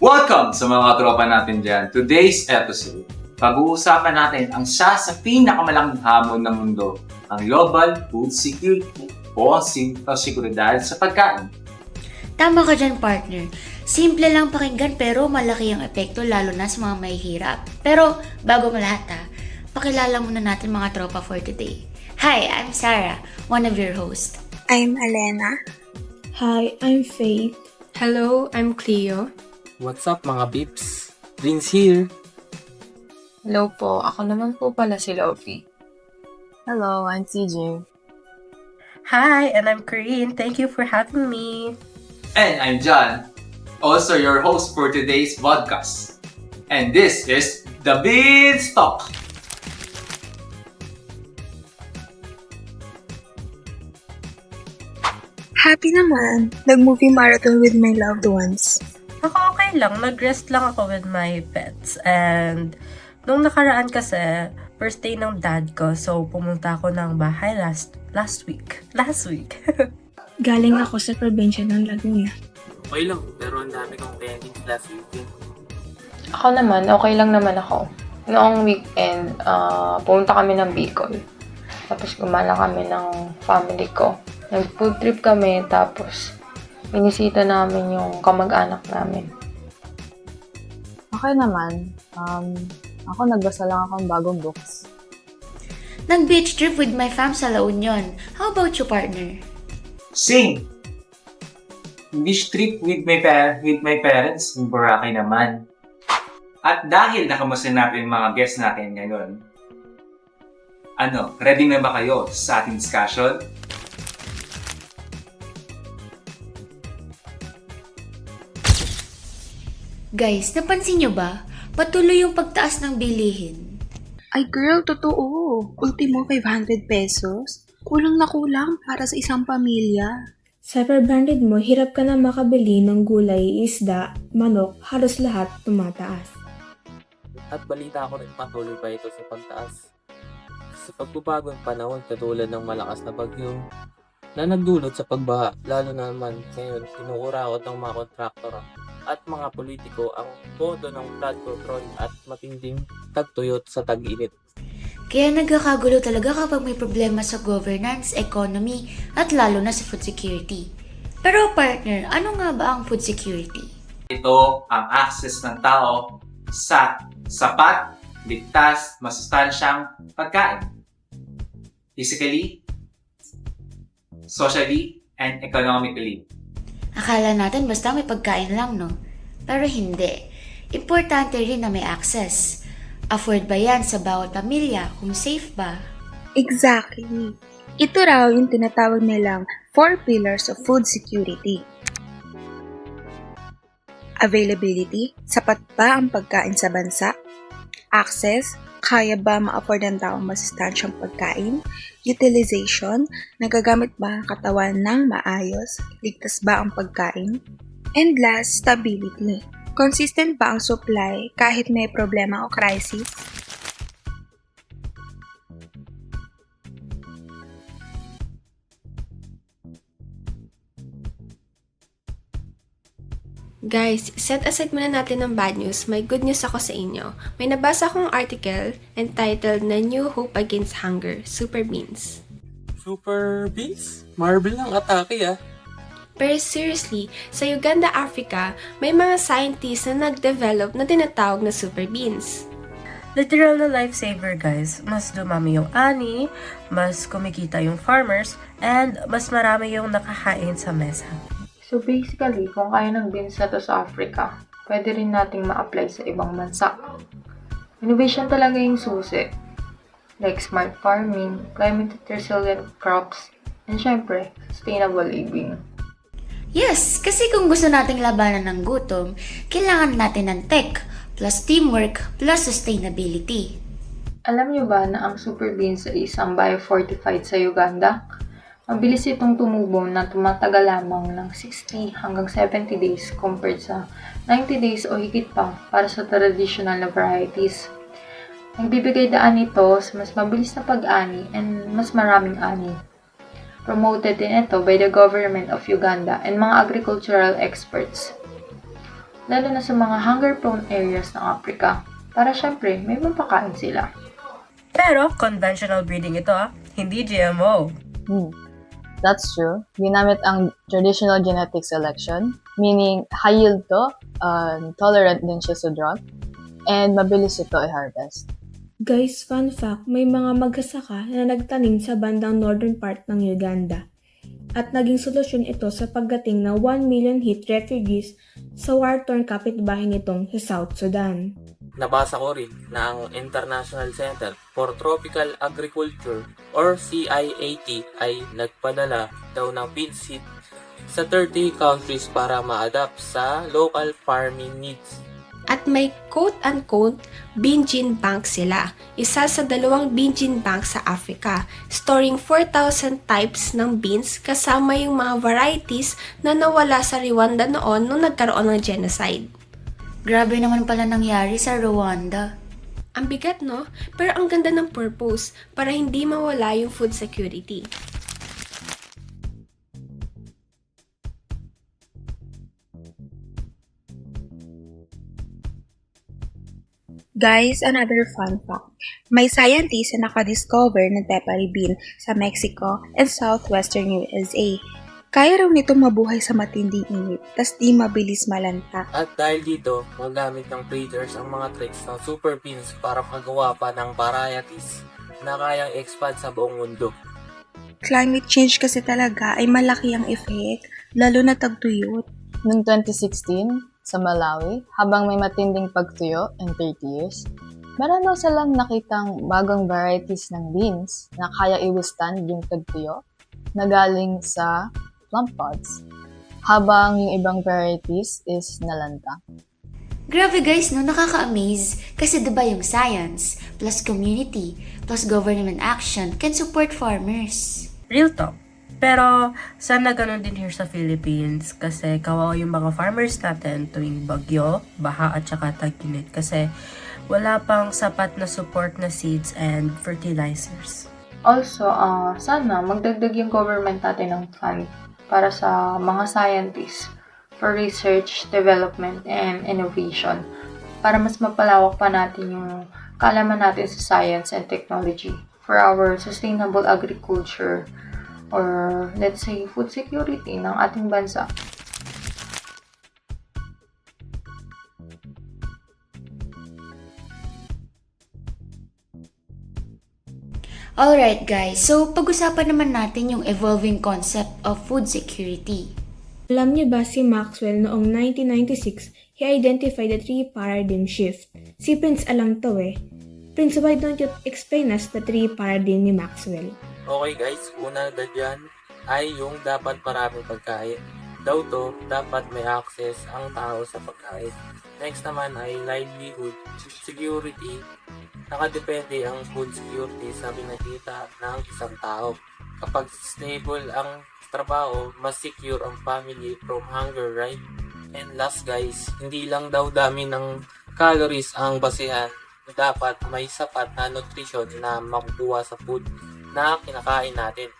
Welcome sa mga tropa natin dyan. Today's episode, pag-uusapan natin ang isa sa pinakamalaking hamon ng mundo, ang global food security o ang seguridad sa pagkain. Tama ka dyan, partner. Simple lang pakinggan pero malaki ang epekto lalo na sa mga mahihirap. Pero bago lahat pakilala muna natin mga tropa for today. Hi, I'm Sarah, one of your hosts. I'm Alena. Hi, I'm Faith. Hello, I'm Cleo. What's up mga peeps? Vince here. Hello po, ako naman po pala si Lovie. Hello, I'm CJ. Hi, and I'm Corinne. Thank you for having me. And I'm John, also your host for today's podcast. And this is The Beanstalk. Happy naman. Nag-movie marathon with my loved ones. Ako okay lang. Nag-rest lang ako with my pets. And nung nakaraan kasi, first day ng dad ko. So, pumunta ako ng bahay last week. Last week. Galing ako sa probinsya ng Laguna. Okay lang, pero ang dami kong pending last weekend. Ako naman, okay lang naman ako. Noong weekend, pumunta kami ng Bicol. Tapos gumala kami ng family ko. Nag-food trip kami, tapos inisita namin yung kamag-anak namin. Okay naman. Ako nagbasa lang ako ng bagong books. Nag-beach trip with my fam sa La Union. How about you, partner? Sing! Beach trip with my parents in Boracay naman. At dahil nakamusta natin mga guests natin ngayon, ready na ba kayo sa ating discussion? Guys, napansin nyo ba? Patuloy yung pagtaas ng bilihin. Ay girl, totoo. Ultimo 500 pesos. Kulang na kulang para sa isang pamilya. Sa per-branded mo, hirap ka na makabili ng gulay, isda, manok, halos lahat tumataas. At balita ko rin patuloy pa ito sa pagtaas. Sa pagbabagong panahon katulad ng malakas na bagyo na nagdulot sa pagbaha, lalo naman ngayon kinukurakot ng mga kontraktor at mga politiko ang pondo ng flood control at matinding tagtuyot sa tag-init. Kaya nagkakagulo talaga kapag may problema sa governance, economy, at lalo na sa food security. Pero partner, ano nga ba ang food security? Ito ang access ng tao sa sapat, ligtas, masustansyang pagkain. Physically, socially, and economically. Akala natin basta may pagkain lang, no? Pero hindi. Importante rin na may access. Afford ba yan sa bawat pamilya? Kung safe ba? Exactly. Ito raw yung tinatawag nilang 4 pillars of food security. Availability, sapat ba ang pagkain sa bansa? Access, kaya ba ma-afford ng taong masustansyang pagkain? Utilization, nagagamit ba ang katawan ng maayos? Ligtas ba ang pagkain? And last, stability. Consistent ba ang supply kahit may problema o crisis? Guys, set aside muna natin ng bad news. May good news ako sa inyo. May nabasa akong article entitled na New Hope Against Hunger, Super Beans. Super beans? Marble ng atake Pero seriously, sa Uganda, Africa, may mga scientists na nag-develop na tinatawag na super beans. Literal na lifesaver, guys. Mas dumami yung ani, mas kumikita yung farmers, and mas marami yung nakahain sa mesa. So basically, kung kaya ng beans na to sa Africa, pwede rin nating ma-apply sa ibang bansa. Innovation talaga yung susi. Like smart farming, climate resilient crops, and syempre, sustainable living. Yes, kasi kung gusto nating labanan ng gutom, kailangan natin ng tech, plus teamwork, plus sustainability. Alam niyo ba na ang super beans ay isang biofortified sa Uganda? Mabilis itong tumubo na tumatagal lamang ng 60 hanggang 70 days compared sa 90 days o higit pa para sa traditional na varieties. Nagbibigay daan ito sa mas mabilis na pag-ani and mas maraming ani. Promoted din ito by the government of Uganda and mga agricultural experts. lalo na sa mga hunger-prone areas ng Africa, para syempre may mapakain sila. Pero conventional breeding ito hindi GMO. That's true. Ginamit ang traditional genetic selection, meaning high yield to, tolerant din siya sa drought, and mabilis ito i-harvest. Guys, fun fact, may mga magsasaka na nagtanim sa bandang northern part ng Uganda. At naging solusyon ito sa pagdating ng 1 million hit refugees sa war-torn kapitbahay nitong sa South Sudan. Nabasa ko rin na ang International Center for Tropical Agriculture or CIAT ay nagpadala daw ng bean seed sa 30 countries para ma-adapt sa local farming needs. At may quote-unquote bean gene bank sila. Isa sa 2 bean gene bank sa Africa, storing 4,000 types ng beans kasama yung mga varieties na nawala sa Rwanda noon nung nagkaroon ng genocide. Grabe naman pala nangyari sa Rwanda. Ang bigat, no? Pero ang ganda ng purpose para hindi mawala yung food security. Guys, another fun fact. May scientist na nakadiscover ng peppery bean sa Mexico and southwestern USA. Kaya raw nito mabuhay sa matinding init, tas di mabilis malanta. At dahil dito, magamit ng breeders ang mga traits ng super beans para magawa pa ng varieties na kayang expand sa buong mundo. Climate change kasi talaga ay malaki ang effect, lalo na tagtuyot. Noong 2016, sa Malawi, habang may matinding pagtuyo in 30 years, meron daw silang nakitang bagong varieties ng beans na kaya i-withstand yung tagtuyo na galing sa plant pods, habang yung ibang varieties is nalanta. Grabe guys, no? Nakaka-amaze. Kasi diba yung science, plus community, plus government action can support farmers. Real talk. Pero sana ganun din here sa Philippines kasi kawawa yung mga farmers natin tuwing bagyo, baha at saka tag-init kasi wala pang sapat na support na seeds and fertilizers. Also, sana magdagdag yung government natin ng fund para sa mga scientists for research, development, and innovation para mas mapalawak pa natin yung kaalaman natin sa science and technology for our sustainable agriculture or let's say food security ng ating bansa. Alright guys, so pag-usapan naman natin yung evolving concept of food security. Alam niyo ba si Maxwell noong 1996, he identified the 3 paradigm shift. Si Prince alam to eh. Prince, why don't you explain us the 3 paradigm ni Maxwell? Okay guys, una na dyan ay yung dapat maraming pagkain. Daw to, dapat may access ang tao sa pagkain. Next naman ay livelihood, security. Nakadepende ang food security sa pinakita ng isang tao. Kapag stable ang trabaho, mas secure ang family from hunger, right? And last guys, hindi lang daw dami ng calories ang basihan. Dapat may sapat na nutrition na makukuha sa food na kinakain natin.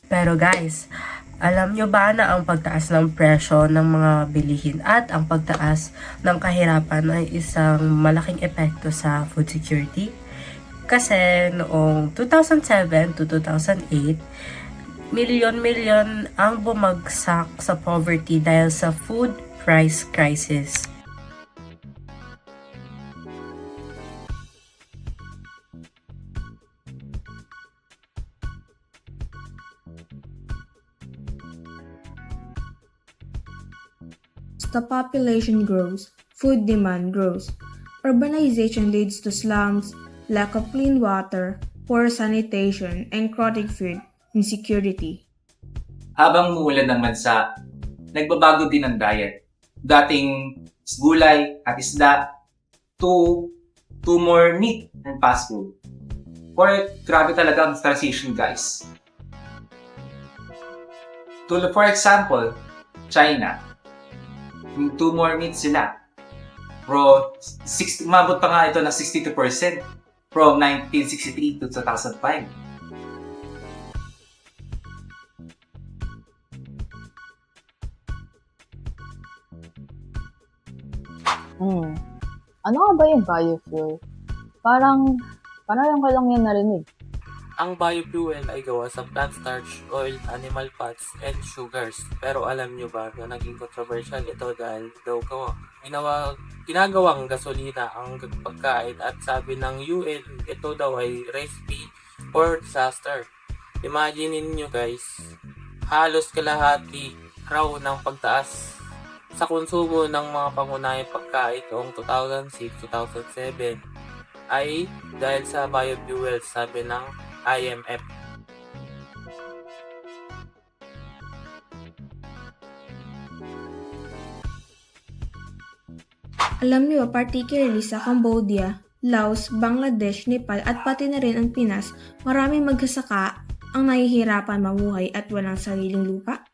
Pero guys, alam nyo ba na ang pagtaas ng presyo ng mga bilihin at ang pagtaas ng kahirapan ay isang malaking epekto sa food security? Kasi noong 2007 to 2008, milyon-milyon ang bumagsak sa poverty dahil sa food price crisis. The population grows, food demand grows. Urbanization leads to slums, lack of clean water, poor sanitation, and chronic food insecurity. Habang umuulan ng bansa, nagbabago din ang diet. Dating gulay at isda to more meat and fast food. Grabe talaga ang transition, guys. For example, China. 2 more meat sila. Umabot pa nga ito ng 62%. from 1963 to 2005. Ano nga ba yung biofuel? Parang ko lang yan narinig. Ang biofuel ay gawa sa plant starch, oil, animal fats, and sugars. Pero alam nyo ba na naging controversial ito dahil daw ginagawang gasolina ang pagkain at sabi ng UN, ito daw ay recipe for disaster. Imagine nyo guys, halos kalahati raw ng pagtaas sa konsumo ng mga pangunahing pagkain noong 2006-2007 ay dahil sa biofuel, sabi ng IMF. Alam niyo, particularly sa Cambodia, Laos, Bangladesh, Nepal at pati na rin ang Pinas, maraming magsasaka ang nahihirapan mamuhay at walang sariling lupa.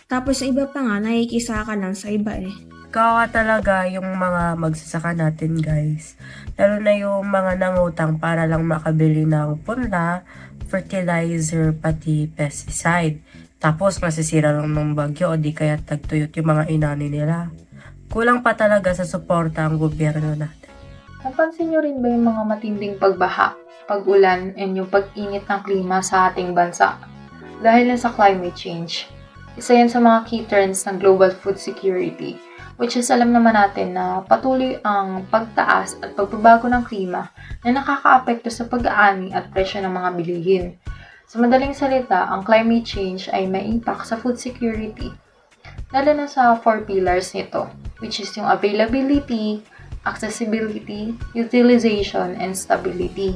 Tapos yung iba pa nga, nakikisaka lang sa iba eh. Kawawa talaga yung mga magsasaka natin guys. Lalo na yung mga nangutang para lang makabili ng punla, fertilizer, pati pesticide. Tapos masisira lang ng bagyo o di kaya tagtuyot yung mga inani nila. Kulang pa talaga sa suporta ang gobyerno natin. Napansin nyo rin ba yung mga matinding pagbaha, pag-ulan, and yung pag-init ng klima sa ating bansa? Dahil na sa climate change. Isa yan sa mga key trends ng global food security, which is alam naman natin na patuloy ang pagtaas at pagbabago ng klima na nakakaapekto sa pag-aani at presyo ng mga bilihin. Sa madaling salita, ang climate change ay may impact sa food security, lalo na sa 4 pillars nito, which is yung availability, accessibility, utilization, and stability.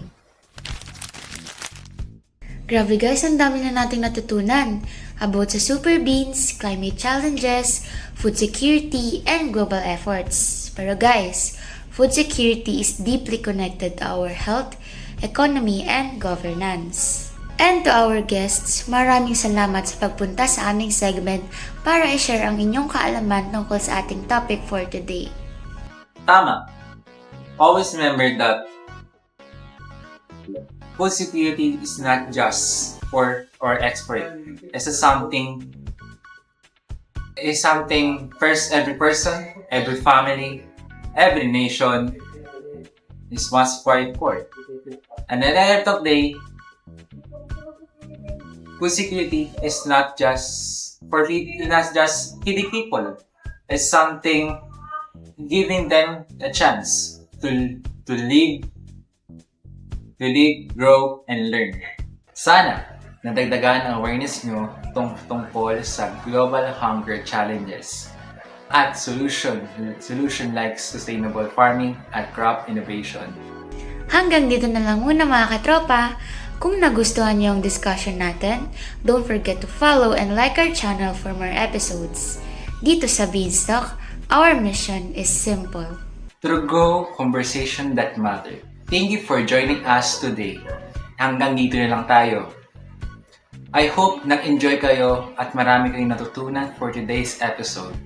Grabe guys, ang dami na nating natutunan about sa super beans, climate challenges, food security, and global efforts. Pero guys, food security is deeply connected to our health, economy, and governance. And to our guests, maraming salamat sa pagpunta sa aming segment para i-share ang inyong kaalaman tungkol sa ating topic for today. Tama. Always remember that food security is not just for or expert. It's something first every person, every family, every nation is must fight for. And at the end of the day, food security is not just feeding people. It's something giving them a chance to live, grow, and learn. Sana nadagdagan ang awareness nyo tungkol sa global hunger challenges at solution like sustainable farming at crop innovation. Hanggang dito na lang muna mga katropa. Kung nagustuhan niyo ang discussion natin, don't forget to follow and like our channel for more episodes. Dito sa Beanstalk, our mission is simple. To grow conversation that matter. Thank you for joining us today. Hanggang dito na lang tayo. I hope nag-enjoy kayo at marami kayong natutunan for today's episode.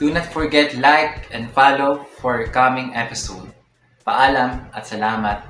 Do not forget like and follow for coming episode. Paalam at salamat.